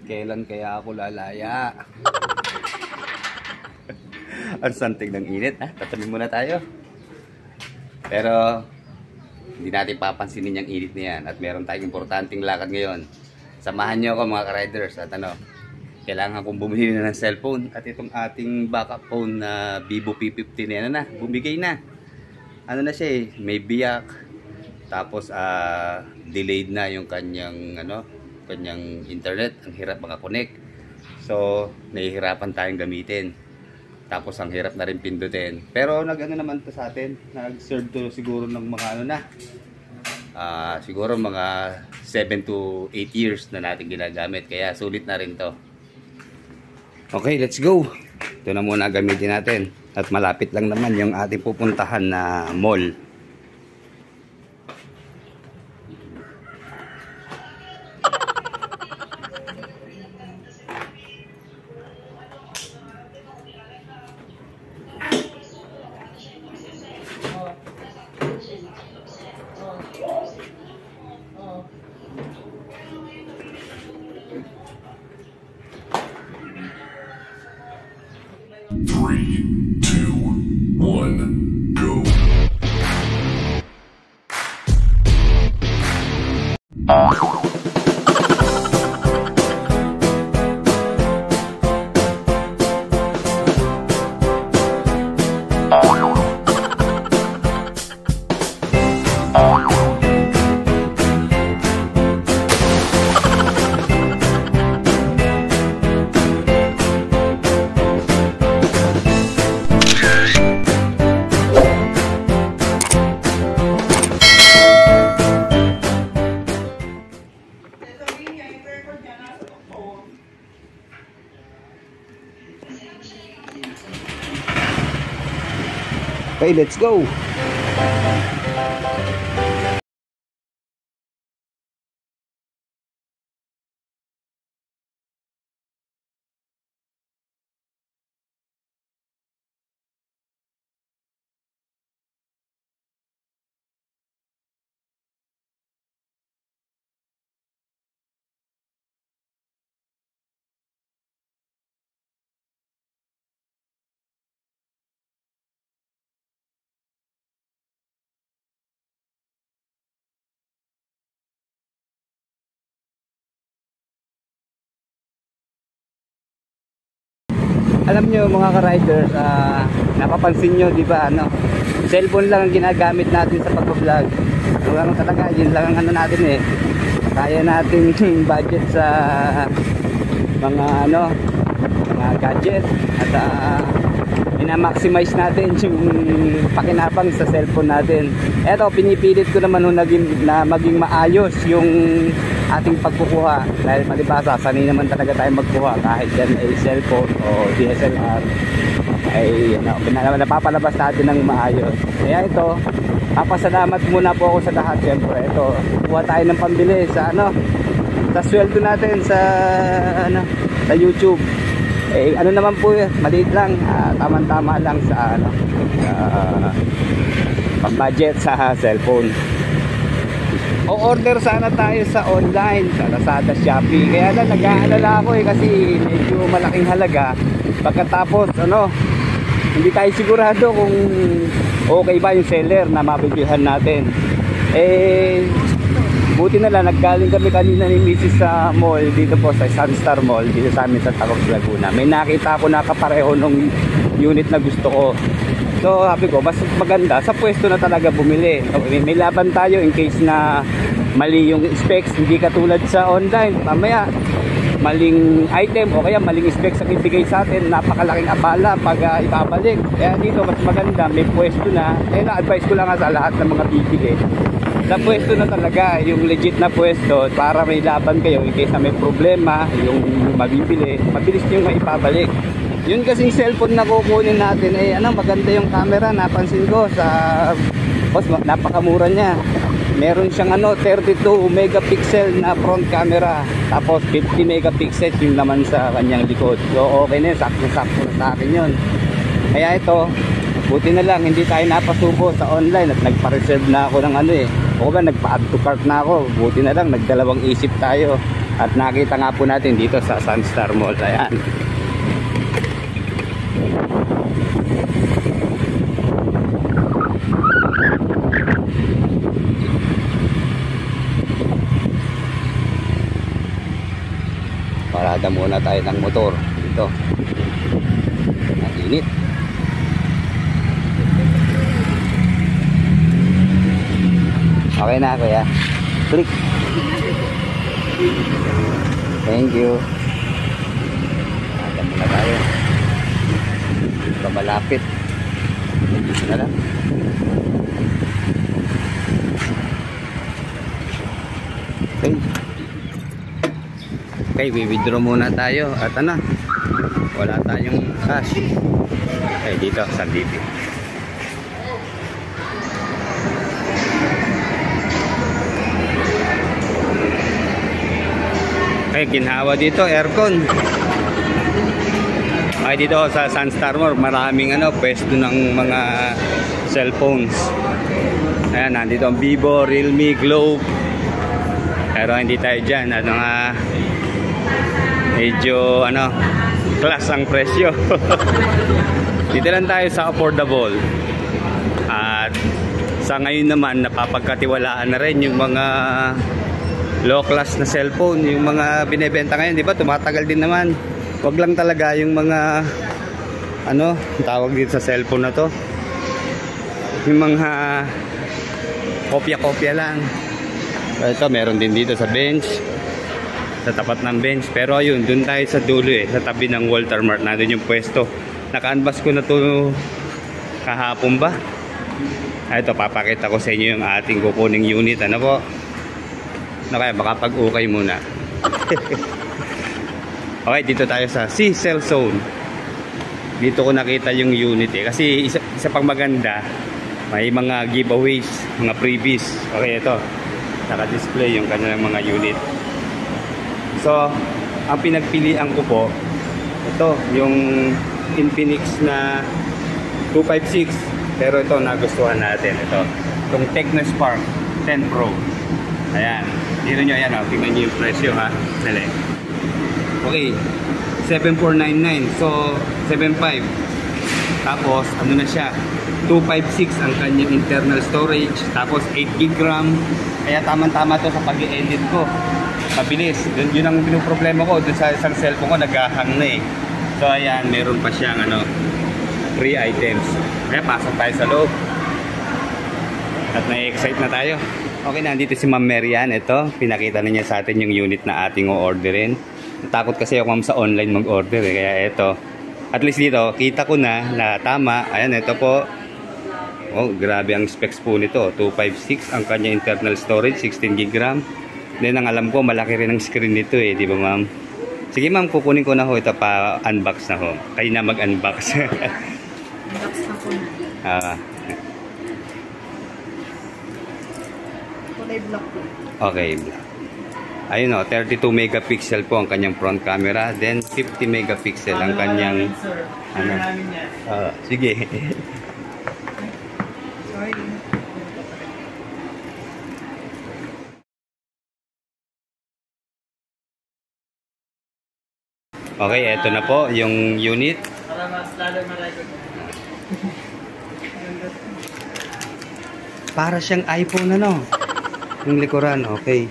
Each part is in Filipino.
Kailan kaya ako lalaya? Ang santig ng init, ha? Tatabi muna tayo. Pero hindi natin papansinin yung init na yan. At meron tayong importanteng lakad ngayon. Samahan nyo ako mga ka-riders. At kailangan kong bumili na ng cellphone. At itong ating backup phone na Vivo P50 na bumigay na. Ano na siya may biyak. Tapos delayed na yung kanyang kanyang internet. Ang hirap makakonect. So nahihirapan tayong gamitin. Tapos ang hirap na rin pindutin. Pero naman to sa atin. Nag-serve to siguro ng mga siguro mga 7 to 8 years na natin ginagamit. Kaya sulit na rin to. Okay, let's go. Ito na muna gamitin natin. At malapit lang naman yung ating pupuntahan na mall. Okay, let's go. Alam nyo mga ka-riders, napapansin nyo, di ba, cellphone lang ang ginagamit natin sa pag-vlog. Ano talaga, yun lang ang natin kaya natin budget sa mga mga gadget. At ina-maximize natin yung pakinabang sa cellphone natin. Eto, pinipilit ko naman na maging maayos yung ating pagkukuha, dahil malibasa sanay naman talaga tayo magkuha kahit yan ay cellphone o DSLR ay napapalabas natin ng maayos. Kaya ito, papasalamat muna po ako sa lahat. Siyempre ito, kuha tayo ng pambili sa sa sweldo natin sa sa YouTube. Ano naman po, maliit lang, tama-tama lang sa pang-budget sa cellphone. O-order sana tayo sa online, sa Lazada, Shopee. Kaya lang nag-aalala ako kasi medyo malaking halaga. Pagkatapos hindi tayo sigurado kung okay ba yung seller na mabibilhan natin. Buti na lang naggaling kami kanina ni Mrs. sa mall dito po sa Sunstar Mall dito sa amin sa Tacloban, Laguna. May nakita ako na kapareho nung unit na gusto ko. So sabi ko, mas maganda sa pwesto na talaga bumili. May laban tayo in case na mali yung specs, hindi katulad sa online. Mamaya maling item o kaya maling specs ang ibigay sa atin, napakalaking abala pag ibabalik. Kaya dito mas maganda, may pwesto na. Na-advise ko lang sa lahat ng mga bibili, sa pwesto na talaga, yung legit na pwesto, para may laban kayo in case na may problema yung mabibili, mabilis nyo maipabalik. Yun kasing cellphone na kukunin natin maganda yung camera. Napansin ko sa napakamura niya. Meron siyang 32 megapixel na front camera, tapos 50 megapixel yung naman sa kanyang likod. So okay na yun, sakto-sakto na sa akin yun. Kaya ito, buti na lang hindi tayo napasubo sa online at nagpa-reserve na ako ng o ba nagpa-add to cart na ako. Buti na lang nagdalawang isip tayo. At nakita nga po natin dito sa Sunstar Mall. Ayan. Parada muna tayo ng motor dito. Ang init. Okay na kuya. Click. Thank you. Parada muna tayo. Ito malapit. Dito na lang. Okay. Okay, withdraw muna tayo at ano, wala tayong cash. Okay, dito sa DP. Okay, ginhawa dito, aircon. Okay, dito sa Sunstar Mall, maraming ano, pwesto ng mga cellphones. Ayan, nandito ang Vivo, Realme, Globe. Pero hindi tayo dyan, ano nga, medyo ano, class ang presyo. Dito lang tayo sa affordable. At sa ngayon naman napapagkatiwalaan na rin yung mga low class na cellphone, yung mga binebenta ngayon, di ba? Tumatagal din naman. Wag lang talaga yung mga ano, tawag dito sa cellphone na to, yung mga kopya-kopya lang. Ito meron din dito sa bench, sa tapat ng bench. Pero ayun, dun tayo sa dulo sa tabi ng Walter Mart. Nandun yung pwesto. Naka-unbox ko na to kahapon ba. Ito, papakita ko sa inyo yung ating kukuning unit. Ano po? Ano kaya, baka pag-ukay muna. Okay, dito tayo sa C-Cell Zone. Dito ko nakita yung unit kasi isa pang maganda, may mga giveaways, mga freebies. Okay, ito, naka-display yung kanilang mga unit. So, ang pinagpilian ko po, ito, yung Infinix na 256. Pero ito, nagustuhan natin. Ito, itong Tecno Spark 10 Pro. Ayan. Dito nyo, ayan, tingnan nyo yung presyo, ha. Dali. Okay. 7,499. So, 7,500. Tapos, ano na siya? 256 ang kanyang internal storage. Tapos, 8GB RAM. Kaya tamang-tama to sa pag-i-edit ko. Mabilis. Yun ang pinoproblema ko. Doon sa isang cellphone ko, nag-hang na eh. So, ayan. Meron pa siyang, ano, free items. Kaya, pasok tayo sa loob. At na-excite na tayo. Okay, nandito si Ma'am Marian. Ito, pinakita na niya sa atin yung unit na ating o-orderin. Takot kasi ako, ma'am, sa online mag-order eh. Kaya ito, at least dito, kita ko na tama. Ayan, ito po. Oh, grabe ang specs po nito. 256 ang kanya internal storage, 16GB RAM. Then, ang alam ko, malaki rin ang screen nito eh. Di ba, ma'am? Sige, ma'am, kukunin ko na ho. Ito pa, unbox na ho. Kayo na mag-unbox. Unbox na po na. Kulay black po. Okay, black. Ayun o, 32 megapixel po ang kanyang front camera. Then 50 megapixel ang kanyang ano. Sige. Sorry. Okay, eto na po yung unit. Para siyang iPhone ano. Yung likuran, okay.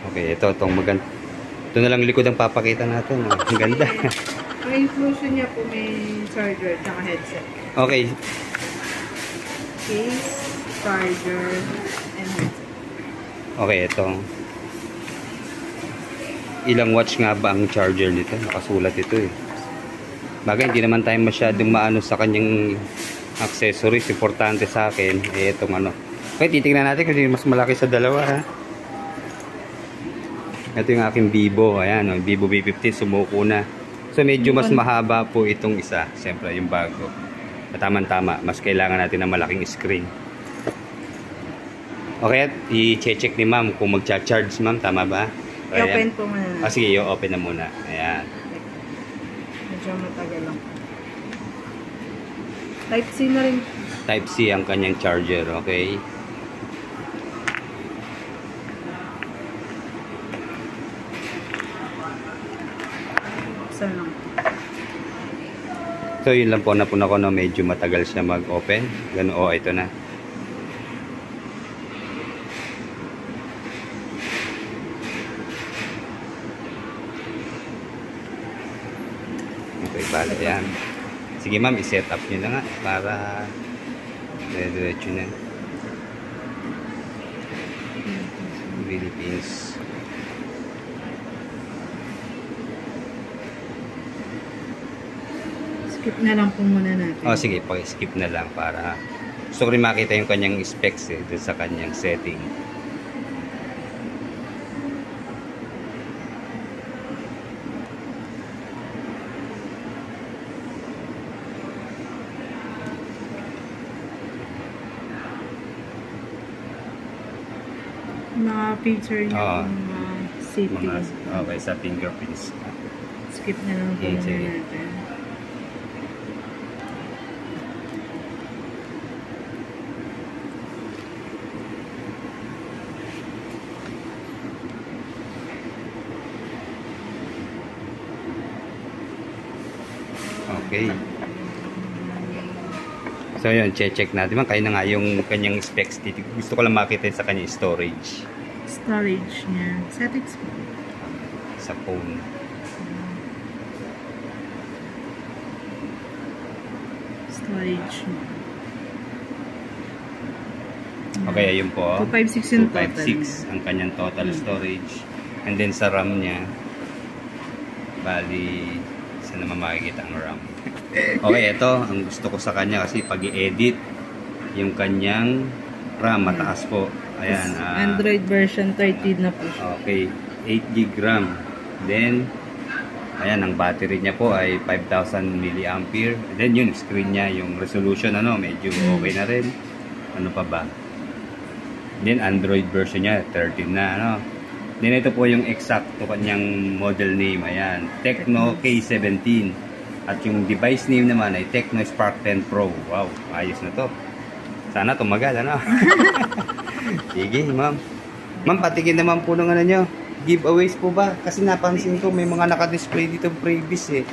Okay, itong maganda. Ito na lang likod ang papakita natin. Oh. Ang ganda. Ang inclusion niya po may charger at headset. Okay. Case, charger, and headset. Okay, ito. Ilang watts nga ba ang charger nito? Nakasulat ito eh. Bagay, hindi naman tayo masyadong maano sa kanyang accessories. Importante sa akin. Eh, itong ano. Okay, titignan natin kasi mas malaki sa dalawa ha. Ito yung aking Vivo, ayan, oh, Vivo V50, sumuko na. So medyo mas mahaba po itong isa, siyempre yung bago. At tama-tama, mas kailangan natin ng malaking screen. Okay, i-check ni ma'am kung mag-charge ma'am, tama ba? I-open po muna. Sige, i-open na muna. Ayan. Medyo matagal lang. Type-C na rin. Type-C ang kanyang charger, okay? buksan lang. So yun lang po na ko no, medyo matagal siya mag-open. Ganun, oh, ito na. Okay, bala yan. Sige ma'am, i-set up nyo na nga para dire-diretso na. Philippines. Skip na lang po muna natin. Oh, sige, pag-skip na lang para gusto ko rin makita yung kanyang specs eh, dun sa kanyang setting. Mga picture niya, Oo. mga city. Mga, okay, sa fingerprints. Skip na lang po Okay, muna sige. natin. Okay. So yun, check natin. Man, kaya na nga yung kanyang specs dito. Gusto ko lang makita sa kanyang storage Storage niya. Settings po. sa phone. Storage niya. Okay, ayun po. 256 yung total. 256 ang kanyang total storage. And then sa RAM niya, bali, saan naman makikita ang RAM? Okay, ito, ang gusto ko sa kanya kasi pag i-edit yung kanyang RAM, mataas po. Ayan. Android version 13 na po siya. Okay, 8 GB RAM. Then, ayan, ang battery niya po ay 5,000 mAh. Then yun, screen niya, yung resolution, ano, medyo okay na rin. Ano pa ba? Then, Android version niya, 13 na, ano. Then, ito po yung exacto kanyang model name. Ayan, Tecno K17. At yung device name naman ay Tecno Spark 10 Pro. Wow, ayos na to. Sana tumagal, ano? Sige, ma'am. Ma'am, patigin naman po ng ano nyo. Giveaways po ba? Kasi napansin ko may mga naka-display dito previous eh.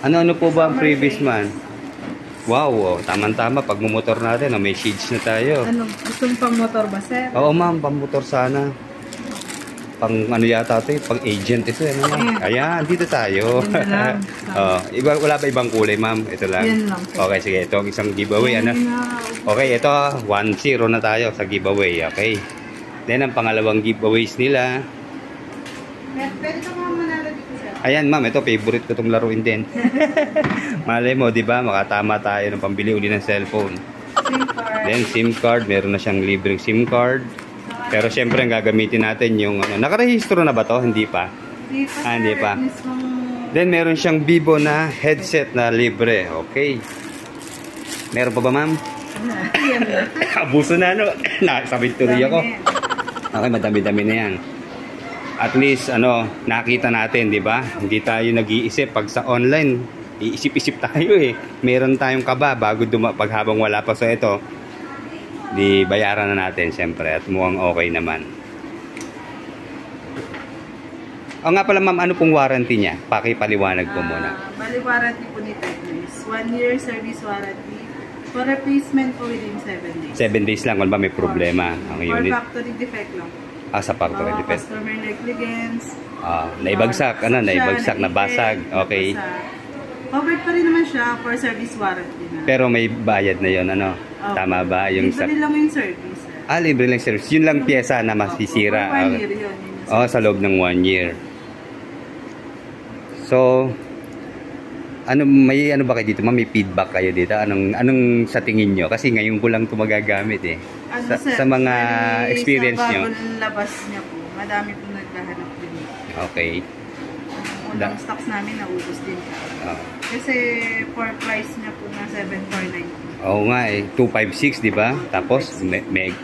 Ano po ba ang previous man? Wow, oh, tama-tama. Pag mumotor natin, oh, may shades na tayo. Ano? Gusto mo pang motor ba, sir? Oo, ma'am, pang-motor sana. Pang ano yata ito, pang agent ito. Ano, ma'am? Ayan, dito tayo. Yan na lang. Oh, wala ba ibang kulay, ma'am? Ito lang. Yan lang. Okay, sige. Ito ang isang giveaway. Ano? Okay, ito 1-0 na tayo sa giveaway. Okay. Then, ang pangalawang giveaways nila. Pwede ka mga manalo dito, sir. Ayan, ma'am. Ito, favorite ko itong laruin din. Malay mo, di ba? Makatama tayo ng pambili uli ng cellphone. SIM card. Then, SIM card. Meron na siyang libreng SIM card. Pero, syempre, ang gagamitin natin yung, ano, nakarehistro na ba to? Hindi pa. Hindi pa, Hindi sir. pa. Mismong... Then, meron siyang Vivo na headset na libre. Okay. Meron pa ba, ma'am? Yan na. Abuso na, no? Nakasabit tuloy ako. Okay, madami-dami na yan. At least, ano, nakita natin, di ba? Hindi tayo nag-iisip. Pag sa online, iisip-isip tayo eh. Meron tayong kaba bago pag habang wala pa sa ito. Di bayaran na natin, syempre. At mukhang okay naman. O nga pala, ma'am, ano pong warranty niya? Pakipaliwanag po muna. Bali warranty po nito is 1 year service warranty. For replacement po within 7 days. 7 days lang, kung ba may problema ang For unit? factory defect lang. Sa factory defect. Customer negligence. Naibagsak, ano, naibagsak, nabasag. Okay. Covered pa rin naman siya for service warranty na. Pero may bayad na yon, ano? Tama ba? Yung libre lang yung service. libre lang service. Yun lang pyesa na masisira. For 1 year yun. Sa loob ng 1 year. So, may ano ba kayo dito? May feedback kayo dito? Anong sa tingin nyo? Kasi ngayon ko lang ito magagamit eh. Sa mga experience nyo. Sa bagong labas niya po, madami po naghahanap din. Okay. Unang stocks namin naubos din. Kasi for price niya po na 7,490. Oo nga eh, 256 di ba? Tapos 50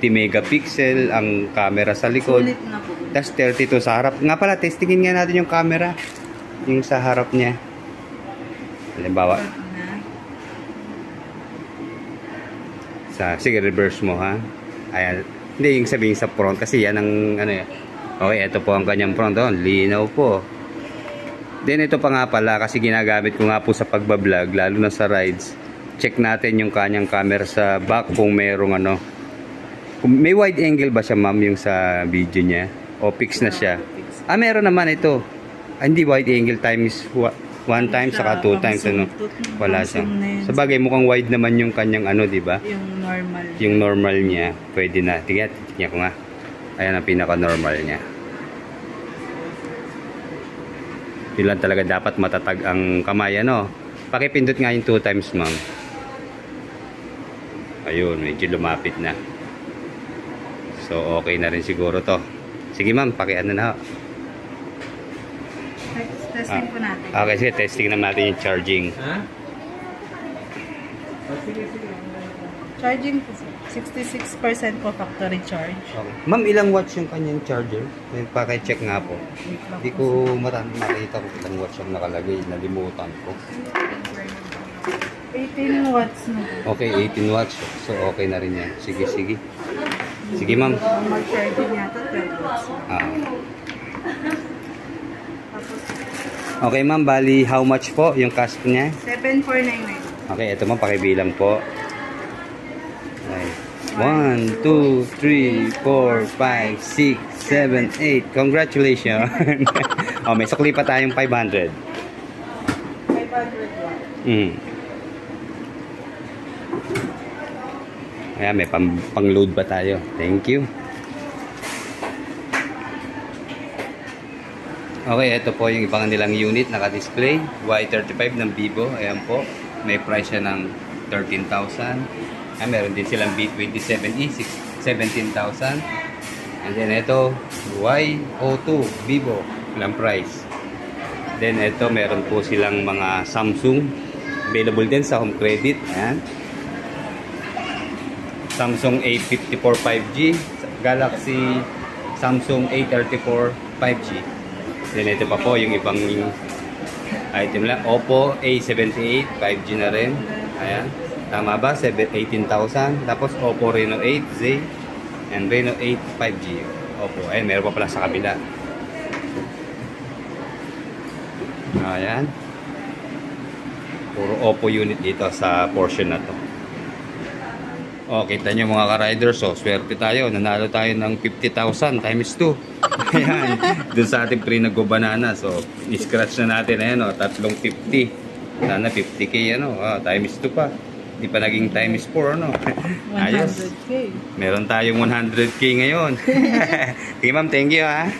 megapixel ang camera sa likod. Sulit na po. Tapos 32 sa harap. Nga pala, testingin nga natin yung camera. Yung sa harap niya. Halimbawa. Sige, reverse mo ha. Ayan. Hindi, yung sabihin sa front kasi yan ang ano Okay, ito po ang kanyang front. Oh, linaw po. Then ito pa nga pala, kasi ginagamit ko nga po sa pagbablog, lalo na sa rides. Check natin yung kanyang camera sa back kung merong ano. Kung may wide angle ba siya, ma'am, yung sa video niya? O fix na siya? Ah, meron naman ito. Ah, hindi wide angle times 1 time saka 2 times ano. Wala siya. Sa bagay mukhang wide naman yung kanyang ano, di ba? Yung normal. Yung normal niya, pwede na. Tingnan ko nga. Ayan ang pinaka-normal niya. Yun lang talaga dapat matatag ang kamay, ano. Pakipindot nga yung 2 times, ma'am. Ayun, medyo lumapit na. So, okay na rin siguro to. Sige, ma'am, pakiano na. Testing po natin. Okay, sige, testing naman natin yung charging. Charging po, 66% po factory charge. Okay. Ma'am, ilang watts yung kanyang charger? Paki-check nga po. Hindi ko makita kung ilang watts yung nakalagay. Nalimutan ko. 18 watts na po. Okay, 18 watts. So, okay na rin yan. Sige, sige. Sige, ma'am. Mag-charging yata 12 watts. Okay, ma'am. Bali, how much po yung cost niya? 7,499. Okay, ito ma'am. Pakibilang po. Okay. 1, 2, 3, 4, 5, 6, 7, 8. Congratulations. Oh, may sukli pa tayong 500. 500 watts. Ayan, may pang-load pa tayo. Thank you. Okay, ito po yung ibang nilang unit naka-display. Y35 ng Vivo. Ayan po. May price siya ng 13,000. Meron din silang B27E, 17,000. And then ito, Y02 Vivo. Ilang price. Then ito, meron po silang mga Samsung. Available din sa home credit. Ayan. Samsung A54 5G, Galaxy Samsung A34 5G. Then ito pa po yung ibang item lang. Oppo A78 5G na rin. Ayan. Tama ba? 18,000. Tapos Oppo Reno 8Z and Reno 8 5G. Oppo. Ayan, meron pa pala sa kabila. Ayan. Puro Oppo unit dito sa portion na to. Oh, kita nyo mga ka-riders, so swerte tayo. Nanalo tayo ng 50,000 times 2. Ayan, dun sa ating pre-nag-banana. So, i-scratch na natin, ayan o, tatlong 50. Sana 50k, ano, times 2 pa. Hindi pa naging times 4, ano. Ayos. 100K. Meron tayong 100k ngayon. Okay, ma'am, thank you, ha.